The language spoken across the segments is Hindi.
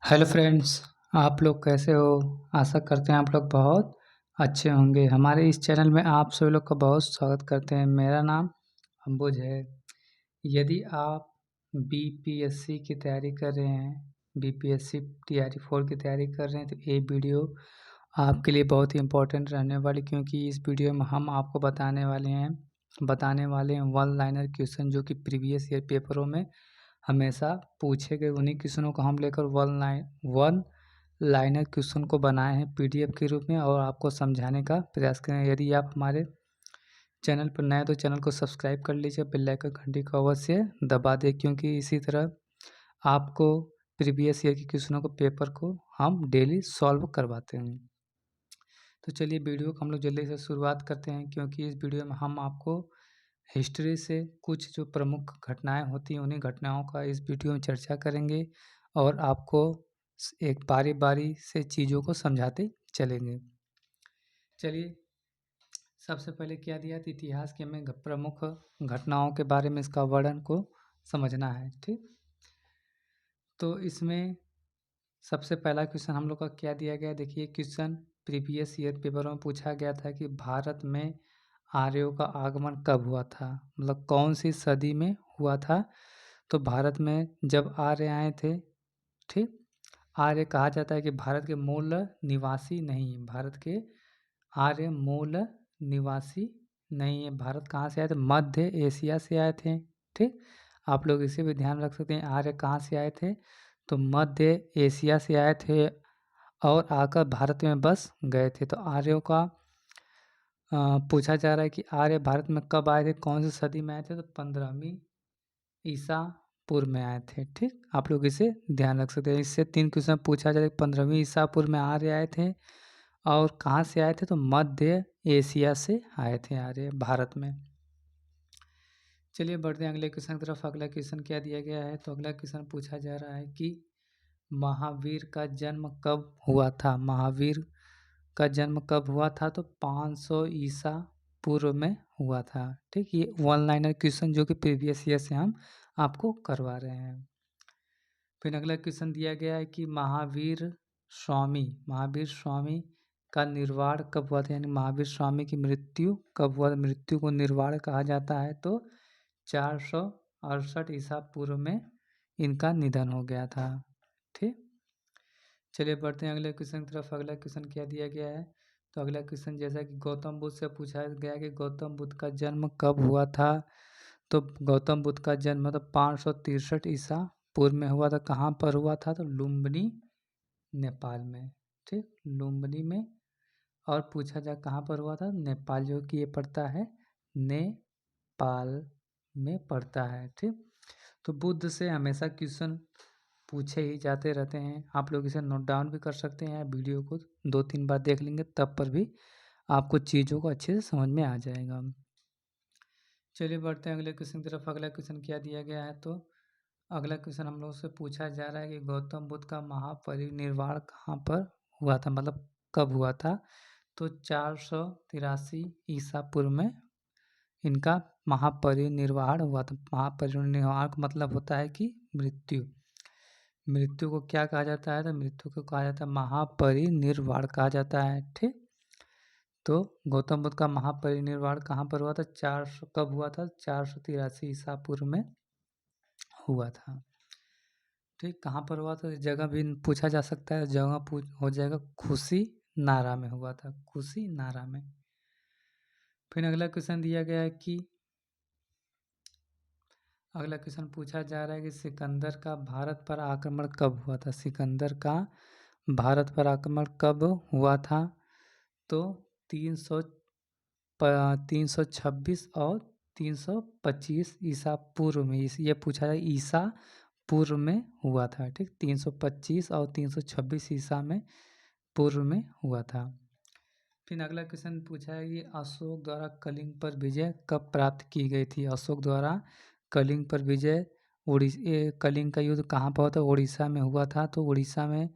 हेलो फ्रेंड्स, आप लोग कैसे हो? आशा करते हैं आप लोग बहुत अच्छे होंगे। हमारे इस चैनल में आप सभी लोग का बहुत स्वागत करते हैं। मेरा नाम अंबुज है। यदि आप बीपीएससी की तैयारी कर रहे हैं, बीपीएससी टीआरई 4 की तैयारी कर रहे हैं, तो ये वीडियो आपके लिए बहुत ही इम्पोर्टेंट रहने वाली, क्योंकि इस वीडियो में हम आपको बताने वाले हैं वन लाइनर क्वेश्चन जो कि प्रीवियस ईयर पेपरों में हमेशा पूछे गए। उन्हीं क्वेश्चनों को हम लेकर वन लाइनर क्वेश्चन को बनाए हैं पीडीएफ के रूप में और आपको समझाने का प्रयास करें। यदि आप हमारे चैनल पर नए तो चैनल को सब्सक्राइब कर लीजिए, बेल आइकन घंटी को अवश्य दबा दें, क्योंकि इसी तरह आपको प्रीवियस ईयर के क्वेश्चनों को पेपर को हम डेली सॉल्व करवाते हैं। तो चलिए वीडियो को हम लोग जल्दी से शुरुआत करते हैं, क्योंकि इस वीडियो में हम आपको हिस्ट्री से कुछ जो प्रमुख घटनाएं होती हैं उन्हीं घटनाओं का इस वीडियो में चर्चा करेंगे और आपको एक बारी बारी से चीज़ों को समझाते चलेंगे। चलिए, सबसे पहले क्या दिया था, इतिहास के हमें प्रमुख घटनाओं के बारे में इसका वर्णन को समझना है। ठीक, तो इसमें सबसे पहला क्वेश्चन हम लोग का क्या दिया गया, देखिए क्वेश्चन प्रीवियस ईयर पेपर में पूछा गया था कि भारत में आर्यों का आगमन कब हुआ था, मतलब कौन सी सदी में हुआ था। तो भारत में जब आर्य आए थे, ठीक, आर्य कहा जाता है कि भारत के मूल निवासी नहीं है, भारत के आर्य मूल निवासी नहीं है। भारत कहाँ से आए थे? मध्य एशिया से आए थे। ठीक, आप लोग इसे भी ध्यान रख सकते हैं, आर्य कहाँ से आए थे, तो मध्य एशिया से आए थे और आकर भारत में बस गए थे। तो आर्यों का पूछा जा रहा है कि आर्य भारत में कब आए थे, कौन सी सदी में आए थे, तो 15वीं ईसा पूर्व में आए थे। ठीक, आप लोग इसे ध्यान रख सकते हैं। इससे 3 क्वेश्चन पूछा जाए, 15वीं ईसा पूर्व में आर्य आए थे और कहाँ से आए थे, तो मध्य एशिया से आए थे आर्य भारत में। चलिए बढ़ते हैं अगले क्वेश्चन की तरफ। अगला क्वेश्चन क्या दिया गया है, तो अगला क्वेश्चन पूछा जा रहा है कि महावीर का जन्म कब हुआ था। महावीर का जन्म कब हुआ था, तो 500 ईसा पूर्व में हुआ था। ठीक, ये वन लाइनर क्वेश्चन जो कि प्रीवियस ईयर से हम आपको करवा रहे हैं। फिर अगला क्वेश्चन दिया गया है कि महावीर स्वामी का निर्वाण कब हुआ था, यानी महावीर स्वामी की मृत्यु कब हुआ। मृत्यु को निर्वाण कहा जाता है, तो 468 ईसा पूर्व में इनका निधन हो गया था। ठीक, चलिए बढ़ते हैं अगले क्वेश्चन की तरफ। अगला क्वेश्चन क्या दिया गया है, तो अगला क्वेश्चन जैसा कि गौतम बुद्ध से पूछा गया कि गौतम बुद्ध का जन्म कब हुआ था। तो गौतम बुद्ध का जन्म तो 563 ईसा पूर्व में हुआ था। कहाँ पर हुआ था, तो लुम्बिनी नेपाल में। ठीक, लुम्बिनी में। और पूछा जाए कहाँ पर हुआ था, नेपाल, जो कि ये पड़ता है नेपाल में पड़ता है। ठीक, तो बुद्ध से हमेशा क्वेश्चन पूछे ही जाते रहते हैं। आप लोग इसे नोट डाउन भी कर सकते हैं, वीडियो को 2-3 बार देख लेंगे तब पर भी आपको चीज़ों को अच्छे से समझ में आ जाएगा। चलिए बढ़ते हैं अगले क्वेश्चन की तरफ। अगला क्वेश्चन क्या दिया गया है, तो अगला क्वेश्चन हम लोग से पूछा जा रहा है कि गौतम बुद्ध का महापरिनिर्वाण कहाँ पर हुआ था, मतलब कब हुआ था। तो 483 ईसा पूर्व में इनका महापरिनिर्वाण हुआ था। महापरिनिर्वाण का मतलब होता है कि मृत्यु। मृत्यु को क्या कहा जाता है, तो मृत्यु को कहा जाता है महापरिनिर्वाण कहा जाता है। ठीक, तो गौतम बुद्ध का महापरिनिर्वाण कहाँ पर हुआ था, कब हुआ था, 483 ईसा पूर्व में हुआ था। ठीक, कहाँ पर हुआ था, जगह भी पूछा जा सकता है, जगह हो जाएगा खुशी नारा में हुआ था, खुशी नारा में। फिर अगला क्वेश्चन दिया गया है कि अगला क्वेश्चन पूछा जा रहा है कि सिकंदर का भारत पर आक्रमण कब हुआ था। सिकंदर का भारत पर आक्रमण कब हुआ था, तो 326 और 325 ईसा पूर्व में। ये पूछा जाए ईसा पूर्व में हुआ था। ठीक, 325 और 326 ईसा में पूर्व में हुआ था। फिर अगला क्वेश्चन पूछा है कि अशोक द्वारा कलिंग पर विजय कब प्राप्त की गई थी। अशोक द्वारा कलिंग पर विजय, कलिंग का युद्ध कहाँ पर हुआ था, उड़ीसा में हुआ था। तो उड़ीसा में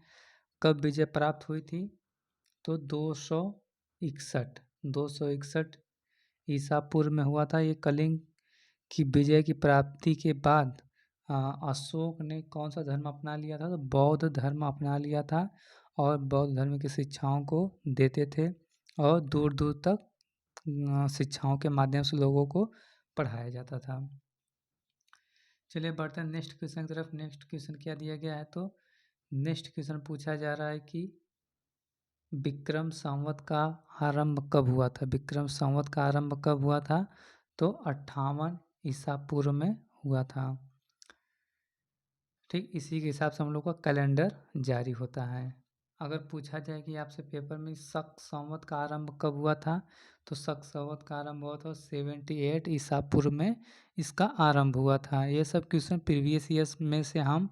कब विजय प्राप्त हुई थी, तो 261 ईसा पूर्व में हुआ था। ये कलिंग की विजय की प्राप्ति के बाद अशोक ने कौन सा धर्म अपना लिया था? तो बौद्ध धर्म अपना लिया था और बौद्ध धर्म की शिक्षाओं को देते थे और दूर दूर तक शिक्षाओं के माध्यम से लोगों को पढ़ाया जाता था। चलिए बढ़ते हैं नेक्स्ट क्वेश्चन की तरफ। नेक्स्ट क्वेश्चन क्या दिया गया है? तो नेक्स्ट क्वेश्चन पूछा जा रहा है कि विक्रम संवत का आरंभ कब हुआ था? विक्रम संवत का आरंभ कब हुआ था? तो 58 ईसा पूर्व में हुआ था। ठीक इसी के हिसाब से हम लोग का कैलेंडर जारी होता है। अगर पूछा जाए कि आपसे पेपर में शक संवत का आरंभ कब हुआ था? तो शक संवत का आरंभ हुआ था 78 ईसा पूर्व में इसका आरंभ हुआ था। ये सब क्वेश्चन प्रीवियस ईयर्स में से हम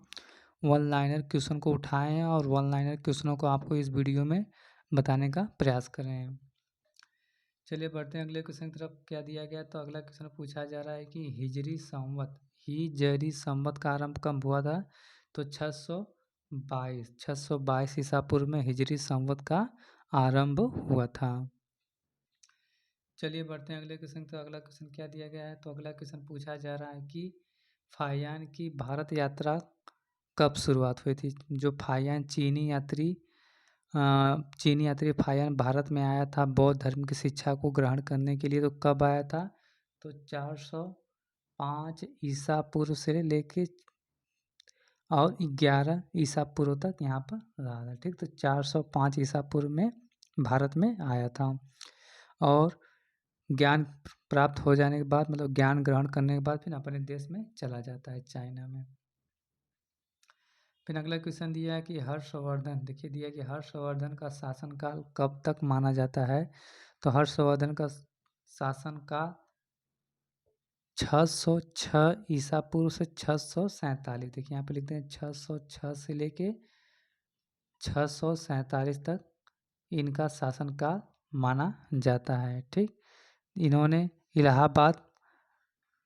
वन लाइनर क्वेश्चन को उठाए हैं और वन लाइनर क्वेश्चनों को आपको इस वीडियो में बताने का प्रयास कर रहे हैं। चलिए बढ़ते हैं अगले क्वेश्चन की तरफ। क्या दिया गया? तो अगला क्वेश्चन पूछा जा रहा है कि हिजरी संवत का आरंभ कब हुआ था? तो 622 ईसा पूर्व में हिजरी संवत का आरंभ हुआ था। चलिए बढ़ते हैं अगले क्वेश्चन। तो अगला क्वेश्चन क्या दिया गया है? तो अगला क्वेश्चन पूछा जा रहा है कि फाहियान की भारत यात्रा कब शुरुआत हुई थी? जो फाहियान चीनी यात्री फाहियान भारत में आया था बौद्ध धर्म की शिक्षा को ग्रहण करने के लिए, तो कब आया था? तो 405 ईसा पूर्व से लेके और 11 ईसा पूर्व तक यहाँ पर रहा था। ठीक, तो 405 ईसा पूर्व में भारत में आया था और ज्ञान प्राप्त हो जाने के बाद, मतलब ज्ञान ग्रहण करने के बाद फिर अपने देश में चला जाता है, चाइना में। फिर अगला क्वेश्चन दिया है कि हर्षवर्धन, देखिए दिया कि हर्षवर्धन का शासनकाल कब तक माना जाता है? तो हर्षवर्धन का शासनकाल 606 ईसा पूर्व से 647, देखिए यहाँ पे लिखते हैं 606 से लेके 647 तक इनका शासनकाल माना जाता है। ठीक, इन्होंने इलाहाबाद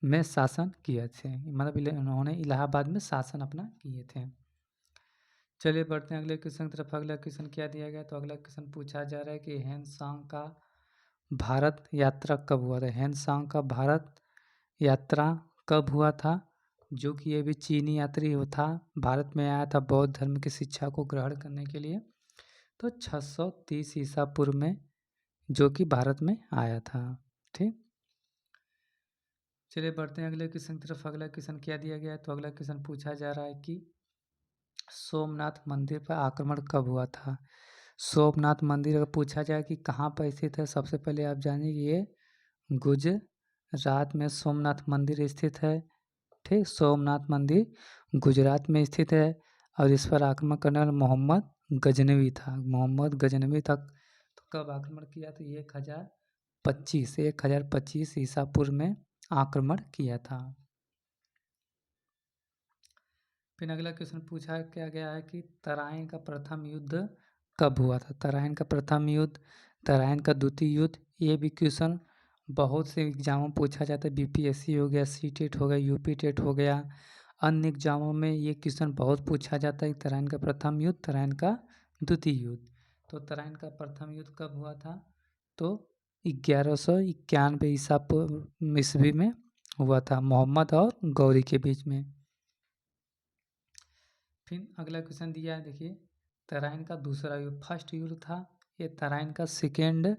में शासन किए थे, मतलब इन्होंने इलाहाबाद में शासन अपना किए थे। चलिए बढ़ते हैं अगले क्वेश्चन की तरफ। अगला क्वेश्चन क्या दिया गया? तो अगला क्वेश्चन पूछा जा रहा है कि हेनसांग का भारत यात्रा कब हुआ था? हेनसांग का भारत यात्रा कब हुआ था? जो कि ये भी चीनी यात्री था, भारत में आया था बौद्ध धर्म की शिक्षा को ग्रहण करने के लिए, तो 630 ईसा पूर्व में जो कि भारत में आया था। ठीक, चलिए बढ़ते हैं अगले क्वेश्चन की तरफ। अगला क्वेश्चन क्या दिया गया है? तो अगला क्वेश्चन पूछा जा रहा है कि सोमनाथ मंदिर पर आक्रमण कब हुआ था? सोमनाथ मंदिर अगर पूछा जाए कि कहाँ पर स्थित है, सबसे पहले आप जानिए कि ये गुजरात में सोमनाथ मंदिर स्थित है। ठीक, सोमनाथ मंदिर गुजरात में स्थित है और इस पर आक्रमण करने वाला मोहम्मद गजनवी था। मोहम्मद गजनवी तक तो कब आक्रमण किया? तो 1025 ईसा पूर्व में आक्रमण किया था। फिर अगला क्वेश्चन पूछा क्या गया है कि तराइन का प्रथम युद्ध कब हुआ था? तराइन का प्रथम युद्ध, तराइन का द्वितीय युद्ध, ये भी क्वेश्चन बहुत से एग्जामों में पूछा जाता है। बीपीएससी हो गया, सीटेट हो गया, यूपी टेट हो गया, अन्य एग्जामों में ये क्वेश्चन बहुत पूछा जाता है। तराइन का प्रथम युद्ध, तराइन का द्वितीय युद्ध। तो तराइन का प्रथम युद्ध कब हुआ था? तो 1191 ईस्वी में हुआ था, मोहम्मद और गौरी के बीच में। फिर अगला क्वेश्चन दिया है, देखिए तराइन का दूसरा युद्ध, फर्स्ट युद्ध था ये, तराइन का सेकेंड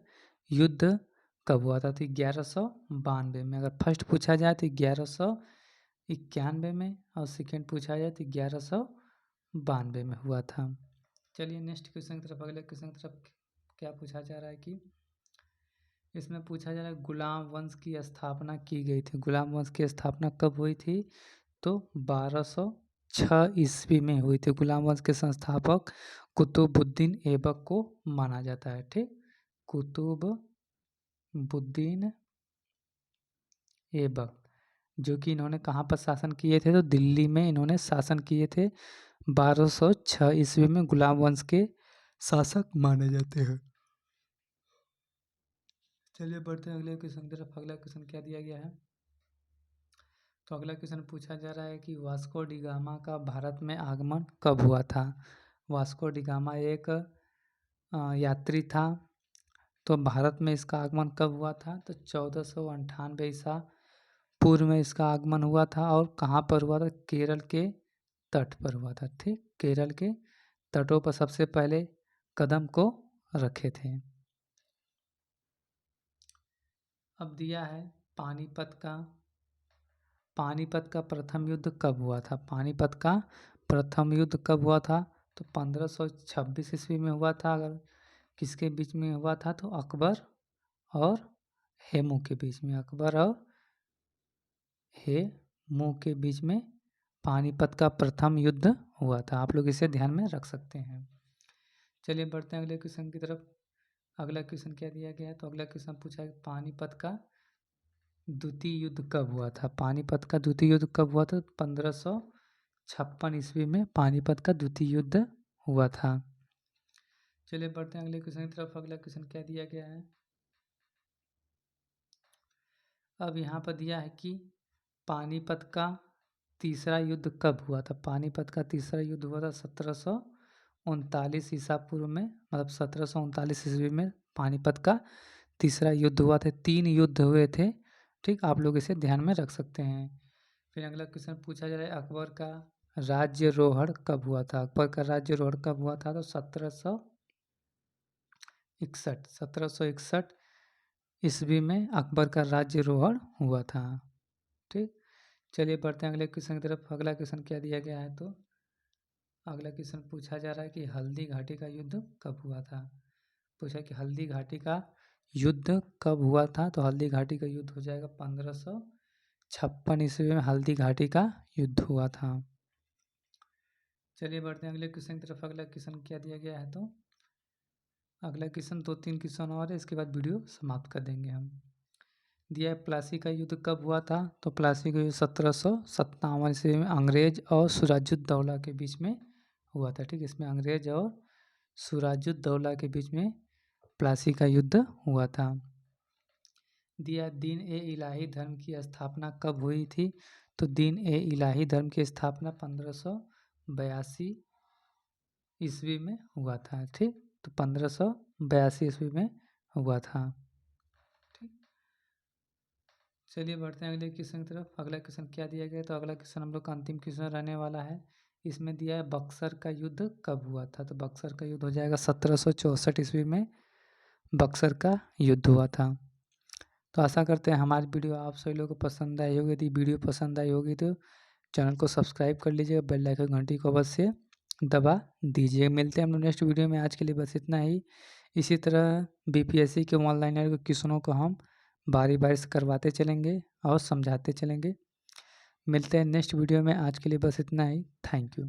युद्ध कब हुआ था? तो 1192 में। अगर फर्स्ट पूछा जाए तो 1191 में और सेकेंड पूछा जाए तो 1192 में हुआ था। चलिए नेक्स्ट क्वेश्चन की तरफ। अगले क्वेश्चन की तरफ क्या पूछा जा रहा है कि इसमें पूछा जा रहा है गुलाम वंश की स्थापना की गई थी। गुलाम वंश की स्थापना कब हुई थी? तो 1206 ईस्वी में हुई थी। गुलाम वंश के संस्थापक कुतुबुद्दीन ऐबक को माना जाता है। ठीक, कुतुबुद्दीन ऐबक, जो कि इन्होंने कहाँ पर शासन किए थे? तो दिल्ली में इन्होंने शासन किए थे। 1206 ईस्वी में गुलाम वंश के शासक माने जाते हैं। चलिए बढ़ते हैं अगले क्वेश्चन की तरफ। अगला क्वेश्चन क्या दिया गया है? तो अगला क्वेश्चन पूछा जा रहा है कि वास्को डी गामा का भारत में आगमन कब हुआ था? वास्को डी गामा एक यात्री था, तो भारत में इसका आगमन कब हुआ था? तो 1498 ईसा पूर्व में इसका आगमन हुआ था और कहाँ पर हुआ था? केरल के तट पर हुआ था। ठीक, केरल के तटों पर सबसे पहले कदम को रखे थे। अब दिया है पानीपत का प्रथम युद्ध कब हुआ था? पानीपत का प्रथम युद्ध कब हुआ था? तो 1526 ईस्वी में हुआ था। अगर किसके बीच में हुआ था? तो अकबर और हेमू के बीच में। अकबर और हेमू के बीच में पानीपत का प्रथम युद्ध हुआ था। आप लोग इसे ध्यान में रख सकते हैं। चलिए बढ़ते हैं अगले क्वेश्चन की तरफ। अगला क्वेश्चन क्या दिया गया है? तो अगला क्वेश्चन पूछा है पानीपत का द्वितीय युद्ध कब हुआ था? पानीपत का द्वितीय युद्ध कब हुआ था? 1556 ईस्वी में पानीपत का द्वितीय युद्ध हुआ था। चलिए बढ़ते हैं अगले क्वेश्चन की तरफ। अगला क्वेश्चन क्या दिया गया है? अब यहाँ पर दिया है कि पानीपत का तीसरा युद्ध कब हुआ था? पानीपत का तीसरा युद्ध हुआ था 1739 ईसा पूर्व में, मतलब 1739 ईस्वी में पानीपत का तीसरा युद्ध हुआ था। 3 युद्ध हुए थे। ठीक, आप लोग इसे ध्यान में रख सकते हैं। फिर अगला क्वेश्चन पूछा जा रहा है अकबर का राज्यरोहण कब हुआ था? अकबर का राज्यरोहण कब हुआ था? तो 1761 ईस्वी में अकबर का राज्यरोहण हुआ था। ठीक, चलिए बढ़ते हैं अगले क्वेश्चन की तरफ। अगला क्वेश्चन क्या दिया गया है? तो अगला क्वेश्चन पूछा जा रहा है कि हल्दी घाटी का युद्ध कब हुआ था? पूछा कि हल्दी घाटी का युद्ध कब हुआ था? तो हल्दी घाटी का युद्ध हो जाएगा 1556 ईस्वी में हल्दी घाटी का युद्ध हुआ था। चलिए बढ़ते हैं अगले क्वेश्चन की तरफ। अगला क्वेश्चन क्या दिया गया है? तो अगला क्वेश्चन 2-3 क्वेश्चन और है, इसके बाद वीडियो समाप्त कर देंगे हम। दिया है प्लासी का युद्ध कब हुआ था? तो प्लासी का युद्ध 1757 ईस्वी में अंग्रेज और सिराजुद्दौला के बीच में हुआ था। ठीक, इसमें अंग्रेज और सिराजुद्दौला के बीच में प्लासी का युद्ध हुआ था। दिया दीन ए इलाही धर्म की स्थापना कब हुई थी? तो दीन ए इलाही धर्म की स्थापना 1582 ईस्वी में हुआ था। ठीक, तो 1582 ईस्वी में हुआ था। ठीक, चलिए बढ़ते हैं अगले क्वेश्चन की तरफ। अगला क्वेश्चन क्या दिया गया? तो अगला क्वेश्चन हम लोग का अंतिम क्वेश्चन रहने वाला है। इसमें दिया है बक्सर का युद्ध कब हुआ था? तो बक्सर का युद्ध हो जाएगा 1764 ईस्वी में बक्सर का युद्ध हुआ था। तो आशा करते हैं हमारी वीडियो आप सभी लोगों को पसंद आई होगी। यदि वीडियो पसंद आई होगी तो चैनल को सब्सक्राइब कर लीजिएगा, बेल आइकन घंटी को अवश्य दबा दीजिए। मिलते हैं हम लोग नेक्स्ट वीडियो में। आज के लिए बस इतना ही। इसी तरह बीपीएससी के ऑनलाइन के क्वेश्चनों को हम बारी बारी से करवाते चलेंगे और समझाते चलेंगे। मिलते हैं नेक्स्ट वीडियो में। आज के लिए बस इतना ही। Thank you.